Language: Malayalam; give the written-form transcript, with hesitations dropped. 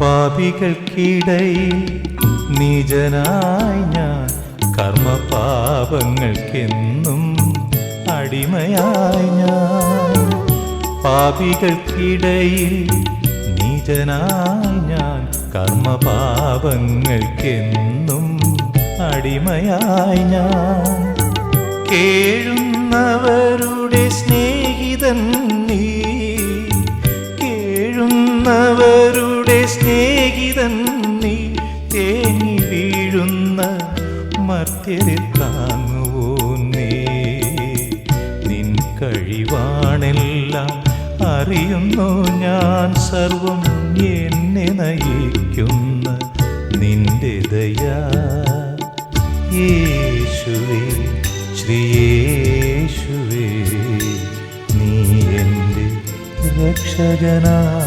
പാപികൾക്കിടയിൽ നീചനായി ഞാൻ, കർമ്മപാപങ്ങൾക്കെന്നും അടിമയായി ഞാൻ. പാപികൾക്കിടയിൽ നീചനായി ഞാൻ, കർമ്മപാപങ്ങൾക്കെന്നും അടിമയായി ഞാൻ. കേഴുന്നവരുടെ സ്നേഹിതൻ നീ, കേഴുന്നവരുടെ സ്നേഹിതൻ നീ, തേങ്ങി വീഴുന്ന മർത്യരെ താങ്ങുവോ നീ. നിൻ കഴിവാണെല്ലാം അറിയുന്നു ഞാൻ, സർവം എന്നെ നയിക്കുന്ന നിന്റെ ദയാ. യേശുവേ, ശ്രീയേശുവേ, നീ എൻ്റെ രക്ഷകനാകുന്നു.